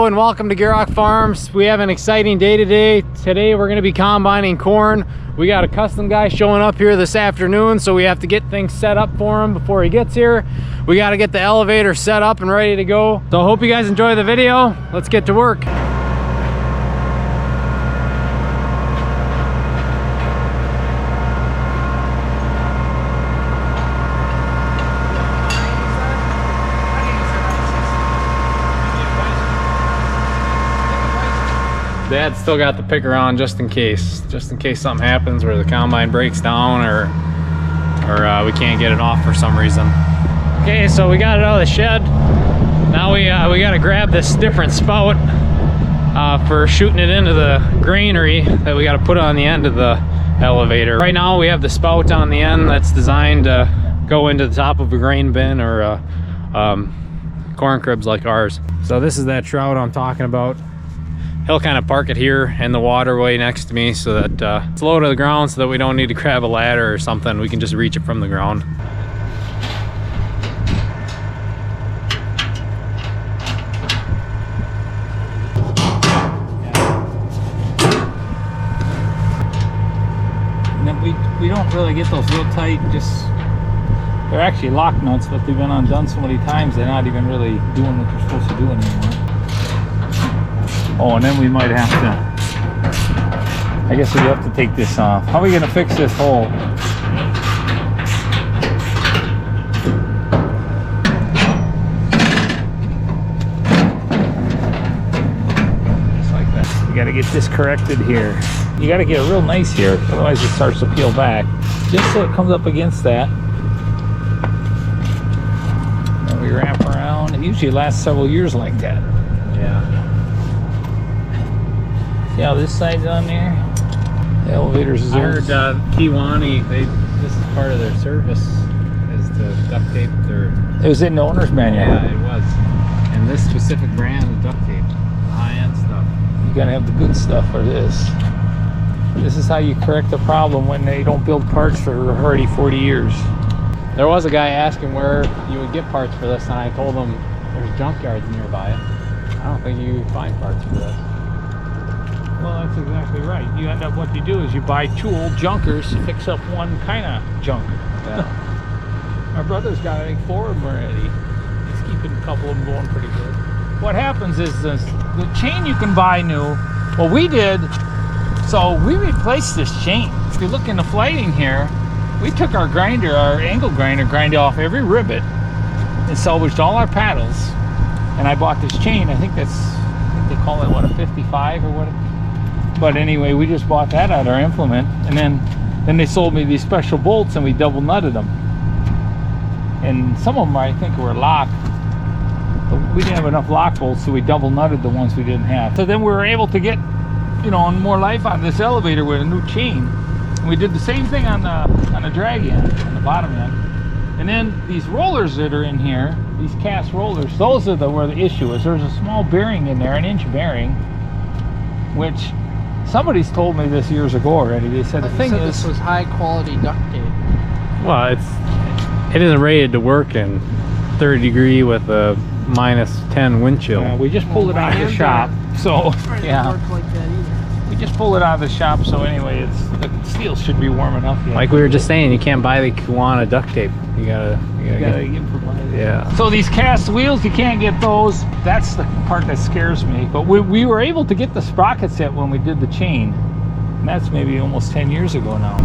and welcome to Gierok Farms. We have an exciting day today. Today we're going to be combining corn. We got a custom guy showing up here this afternoon, so we have to get things set up for him before he gets here. We got to get the elevator set up and ready to go. So I hope you guys enjoy the video. Let's get to work. Dad's still got the picker on just in case something happens where the combine breaks down or we can't get it off for some reason. Okay, so we got it out of the shed. Now we got to grab this different spout for shooting it into the granary that we got to put on the end of the elevator. Right now we have the spout on the end that's designed to go into the top of a grain bin or corn cribs like ours. So this is that trout I'm talking about. He'll kind of park it here in the waterway next to me so that it's low to the ground so that we don't need to grab a ladder or something. We can just reach it from the ground. And then we don't really get those real tight, just they're actually lock nuts, but they've been undone so many times they're not even really doing what they're supposed to do anymore. Oh, and then we might have to, I guess we have to take this off. How are we going to fix this hole? Just like that. You got to get this corrected here. You got to get it real nice here, otherwise it starts to peel back. Just so it comes up against that. And we wrap around. It usually lasts several years like that. Yeah. See how this side's on there? The elevators is I heard Kiwani, this is part of their service is to duct tape their... It was in the owner's manual. Yeah, it was. And this specific brand of duct tape, high-end stuff. You gotta have the good stuff for this. This is how you correct the problem when they don't build parts for already 40 years. There was a guy asking where you would get parts for this, and I told him there's junkyards nearby. I don't think you can find parts for this. Well, that's exactly right. You end up, what you do is you buy two old junkers to fix up one kind of junk. Yeah. My brother's got, I think, 4 of them already. He's keeping a couple of them going pretty good. What happens is the chain you can buy new, well, we did, so we replaced this chain. If you look in the flighting here, we took our grinder, our angle grinder, grind off every rivet and salvaged all our paddles. And I bought this chain, I think they call it, what, a 55 or what? But anyway, we just bought that at our implement, and then they sold me these special bolts, and we double nutted them. And some of them I think were locked, but we didn't have enough lock bolts, so we double nutted the ones we didn't have. So then we were able to get, you know, more life out of this elevator with a new chain. And we did the same thing on the drag end, on the bottom end. And then these rollers that are in here, these cast rollers, those are where the issue is. There's a small bearing in there, an inch bearing, which somebody's told me this years ago already. They said the thing is, this was high quality duct tape. Well, it isn't rated to work in 30 degree with a -10 wind chill. We just pulled it out of the shop, so yeah. Work like that either. We just pulled it out of the shop, so anyway, the steel should be warm enough. Yet. Like we were just saying, you can't buy the Kiwani duct tape. You gotta improvise. Yeah. So these cast wheels, you can't get those. That's the part that scares me. But we were able to get the sprocket set when we did the chain. And that's maybe almost 10 years ago now.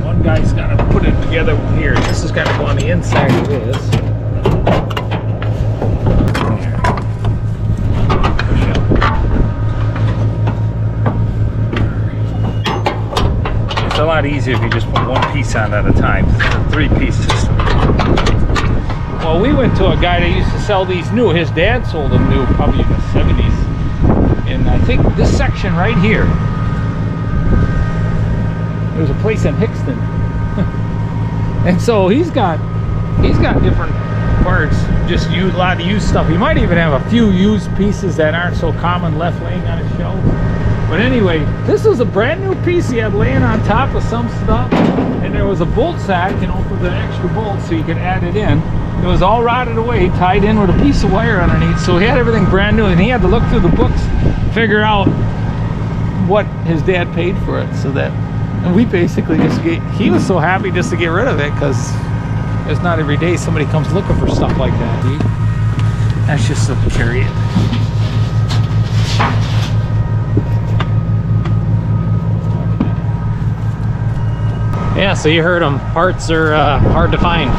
One guy's got to put it together here. This has got to go on the inside of this. It's a lot easier if you just put one piece on at a time. It's a 3-piece system. Well, we went to a guy that used to sell these new. His dad sold them new, probably in the 70s. And I think this section right here, there's a place in Hickston. And so he's got different parts, just a lot of used stuff. He might even have a few used pieces that aren't so common left laying on his shelf. But anyway, this was a brand new piece he had laying on top of some stuff, and there was a bolt sack, you know, for the extra bolts so you could add it in. It was all rotted away, tied in with a piece of wire underneath, so he had everything brand new, and he had to look through the books, figure out what his dad paid for it, so that, and we basically just he was so happy just to get rid of it, because it's not every day somebody comes looking for stuff like that, dude. That's just a carry it. Yeah, so you heard them. Parts are hard to find.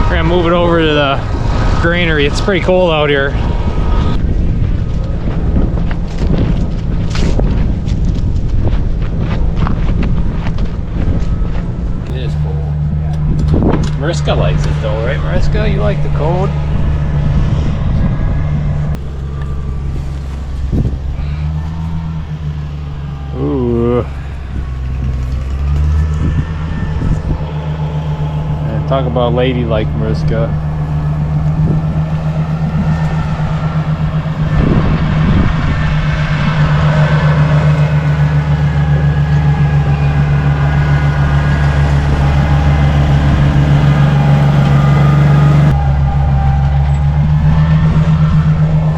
We're gonna move it over to the granary. It's pretty cold out here. It is cold. Mariska likes it though, right, Mariska? You like the cold? Ooh. Talk about ladylike, Mariska.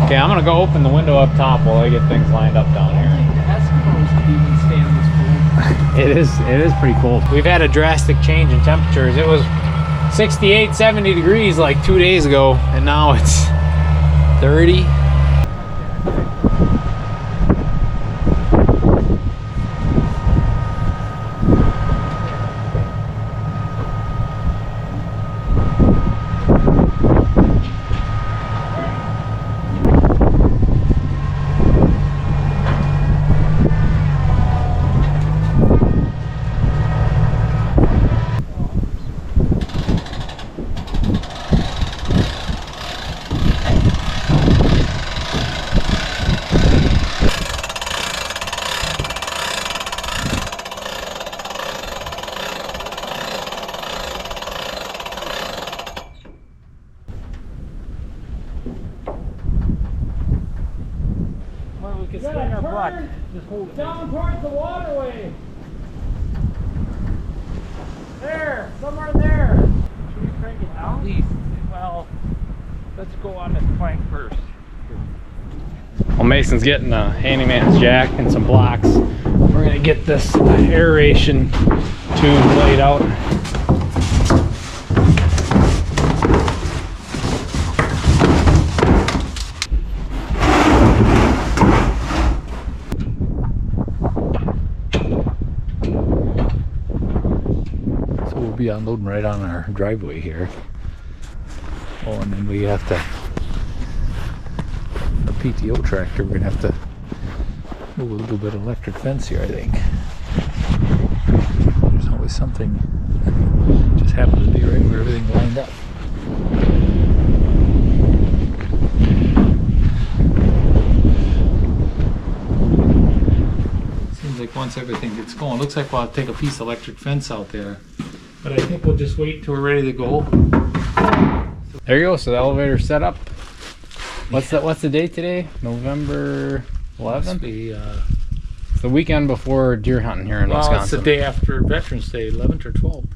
Okay, I'm gonna go open the window up top while I get things lined up down here. Eskimos could even stand this cold. It is pretty cold. We've had a drastic change in temperatures. It was 68, 70 degrees like 2 days ago, and now it's 30. Just hold it. Down towards the waterway. There, somewhere there. Should we crank it down? Please. Well, let's go on this plank first. Well, Mason's getting a handyman's jack and some blocks. We're gonna get this aeration tube laid out. Be unloading right on our driveway here. Oh, and then we have to, a PTO tractor, we're gonna have to move a little bit of electric fence here, I think. There's always something, just happens to be right where everything's lined up. Seems like once everything gets going, looks like we'll have to take a piece of electric fence out there. But I think we'll just wait till we're ready to go. There you go. So the elevator's set up. What's the date today? November 11th? Must be, It's the weekend before deer hunting here in Wisconsin. It's the day after Veterans Day, 11th or 12th.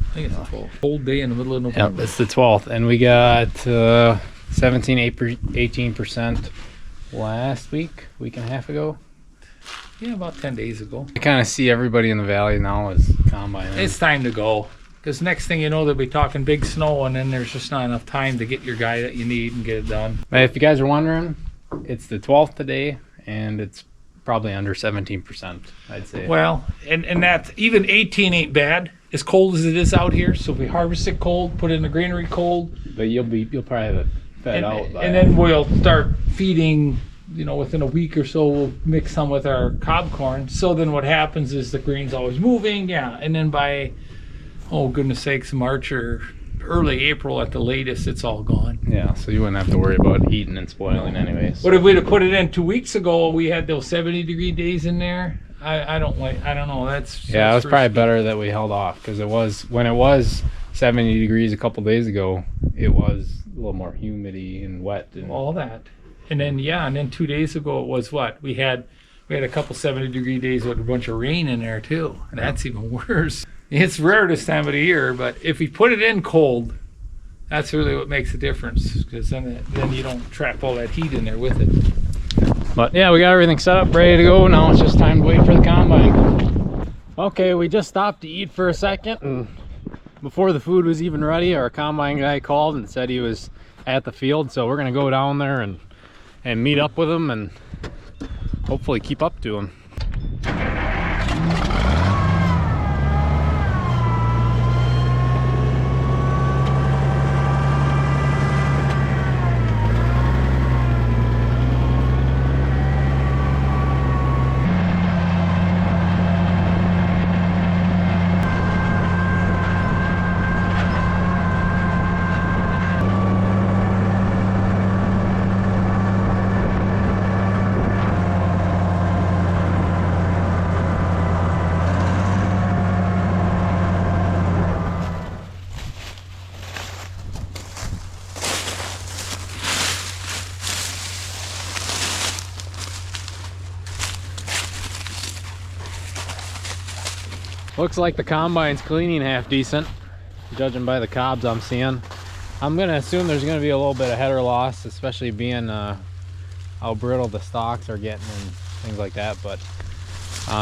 I think it's the 12th. Cold day in the middle of November. Yep, it's the 12th. And we got 18% last week and a half ago. Yeah, about 10 days ago. I kind of see everybody in the valley now is combining. It's time to go. Because next thing you know, they'll be talking big snow, and then there's just not enough time to get your guy that you need and get it done. But if you guys are wondering, it's the 12th today, and it's probably under 17%, I'd say. Well, and that, even 18 ain't bad, as cold as it is out here. So if we harvest it cold, put it in the granary cold. But you'll probably have it fed out. And then we'll start feeding, you know, within a week or so, we'll mix some with our cob corn. So then what happens is the green's always moving, yeah. And then by, oh goodness sakes, March or early April at the latest, it's all gone. Yeah, so you wouldn't have to worry about eating and spoiling anyways. But if we'd have put it in 2 weeks ago, we had those 70-degree days in there. I don't know. That's yeah, it was probably better that we held off, because when it was 70 degrees a couple days ago, it was a little more humidity and wet and all that. And then yeah, and then 2 days ago it was what? We had a couple 70-degree days with a bunch of rain in there too. And that's even worse. It's rare this time of the year, but if we put it in cold, that's really what makes a difference, because then you don't trap all that heat in there with it. But yeah, we got everything set up, ready to go. Now it's just time to wait for the combine. Okay, we just stopped to eat for a second, and before the food was even ready, our combine guy called and said he was at the field. So we're gonna go down there and meet up with him and hopefully keep up to him. Looks like the combine's cleaning half decent, judging by the cobs I'm seeing. I'm gonna assume there's gonna be a little bit of header loss, especially being how brittle the stalks are getting and things like that. But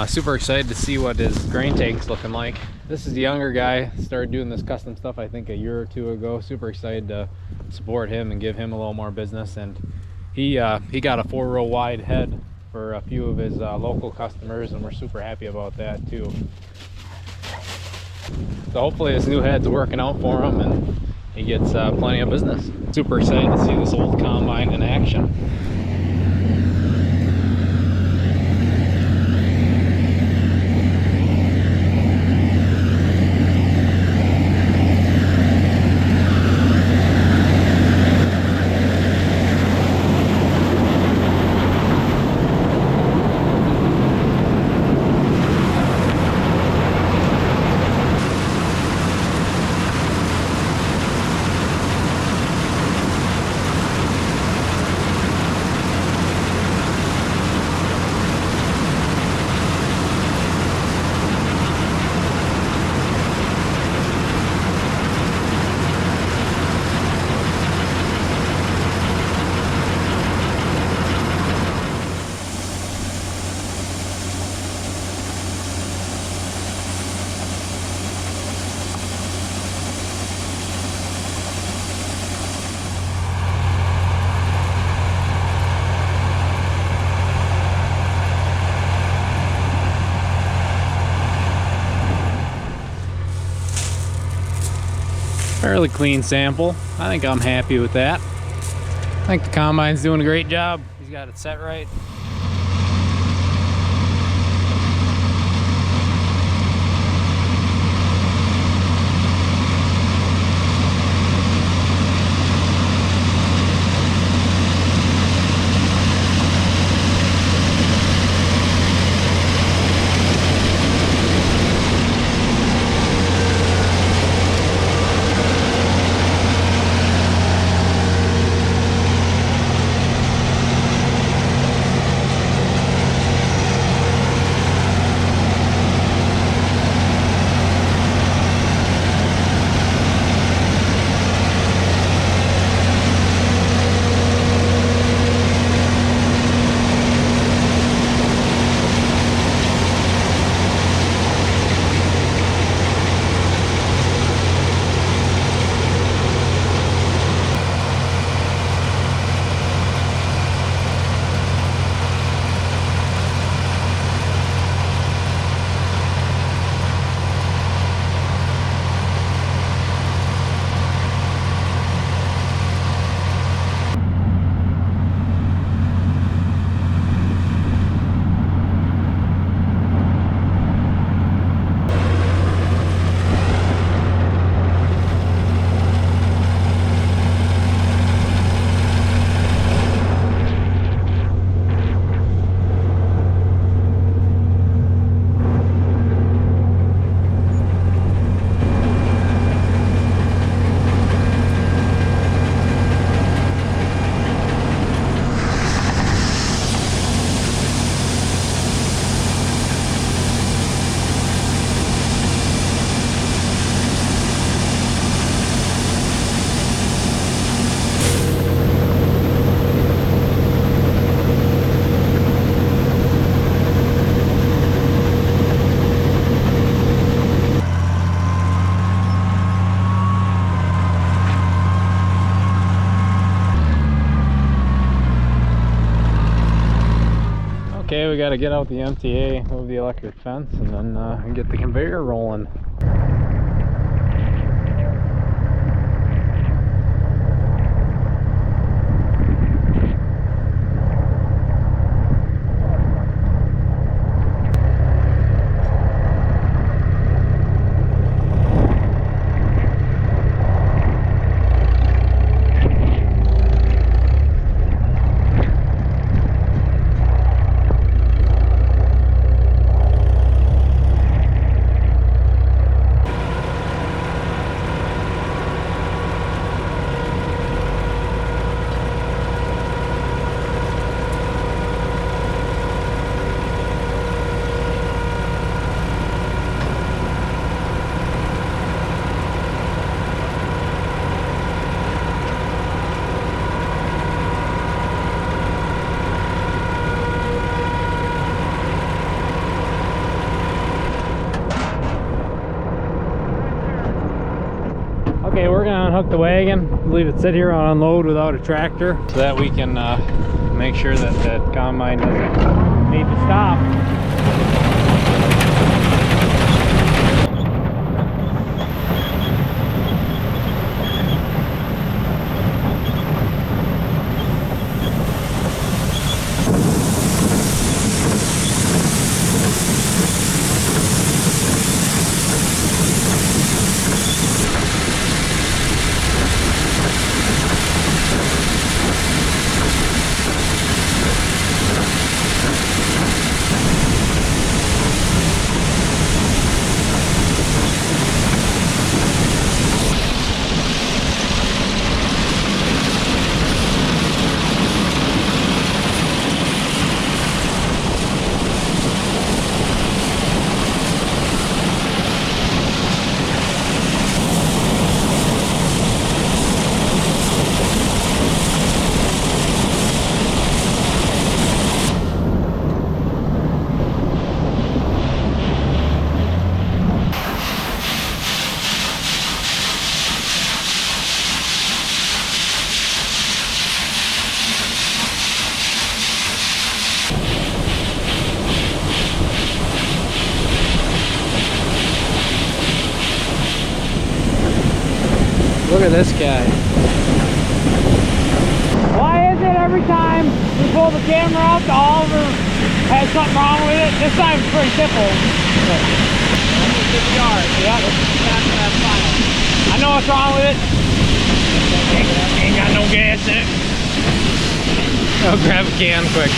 super excited to see what his grain tank's looking like. This is the younger guy, started doing this custom stuff I think a year or two ago. Super excited to support him and give him a little more business. And he got a 4-row wide head for a few of his local customers, and we're super happy about that too. So hopefully this new head's working out for him and he gets plenty of business. Super excited to see this old combine in action. Fairly clean sample. I think I'm happy with that. I think the combine's doing a great job. He's got it set right. Okay, we got to get out the M-TA, move the electric fence, and then get the conveyor rolling. Okay, we're gonna unhook the wagon, leave it sit here on unload without a tractor so that we can make sure that that combine doesn't need to stop. Look at this guy. Why is it every time we pull the camera out, the Oliver has something wrong with it? This time it's pretty simple. Yeah, that's fine. I know what's wrong with it. Ain't got no gas in it. I'll grab a can quick.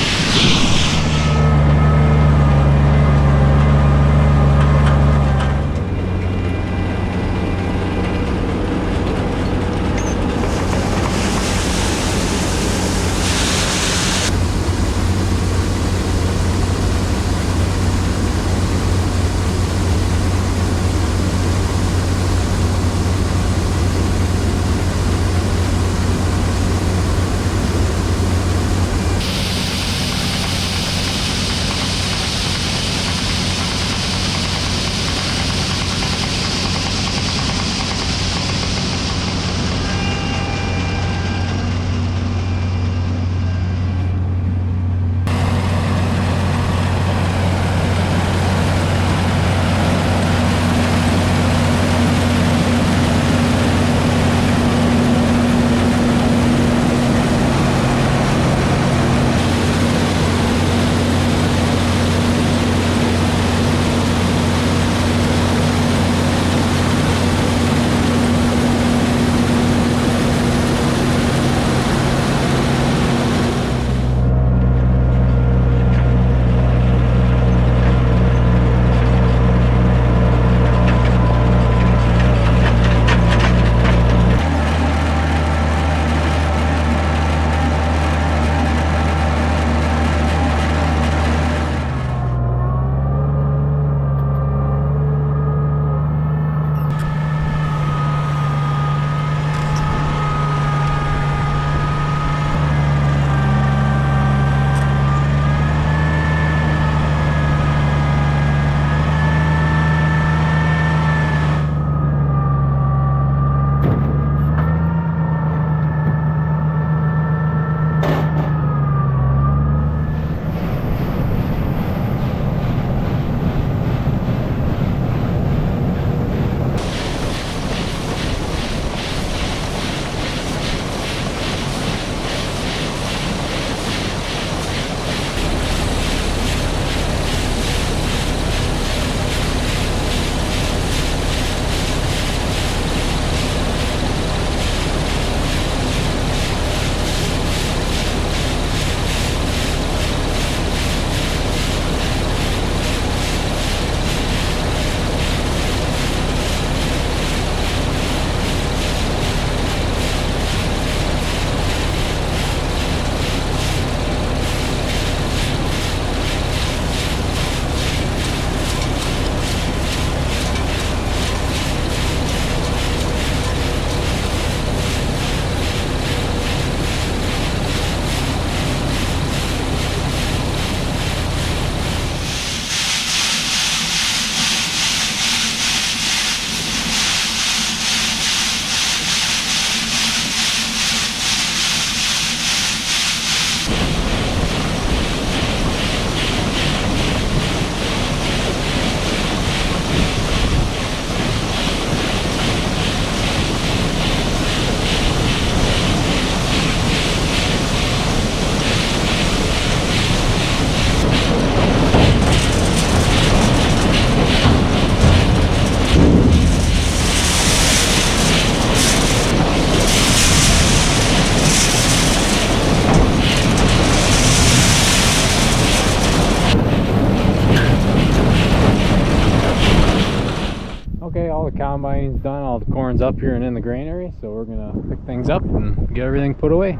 combine's done, all the corn's up here and in the granary, so we're gonna pick things up and get everything put away.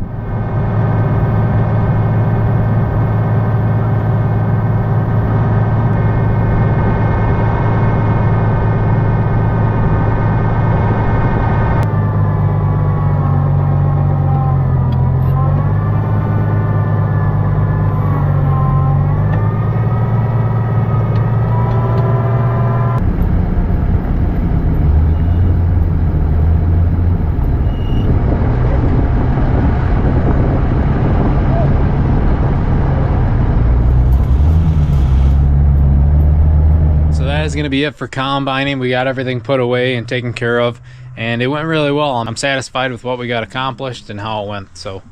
That is going to be it for combining. We got everything put away and taken care of, and it went really well. I'm satisfied with what we got accomplished and how it went. So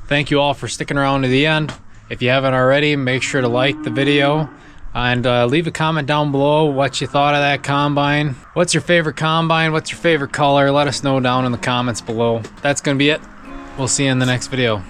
thank you all for sticking around to the end. If you haven't already, make sure to like the video and leave a comment down below what you thought of that combine. What's your favorite combine? What's your favorite color? Let us know down in the comments below. That's going to be it. We'll see you in the next video.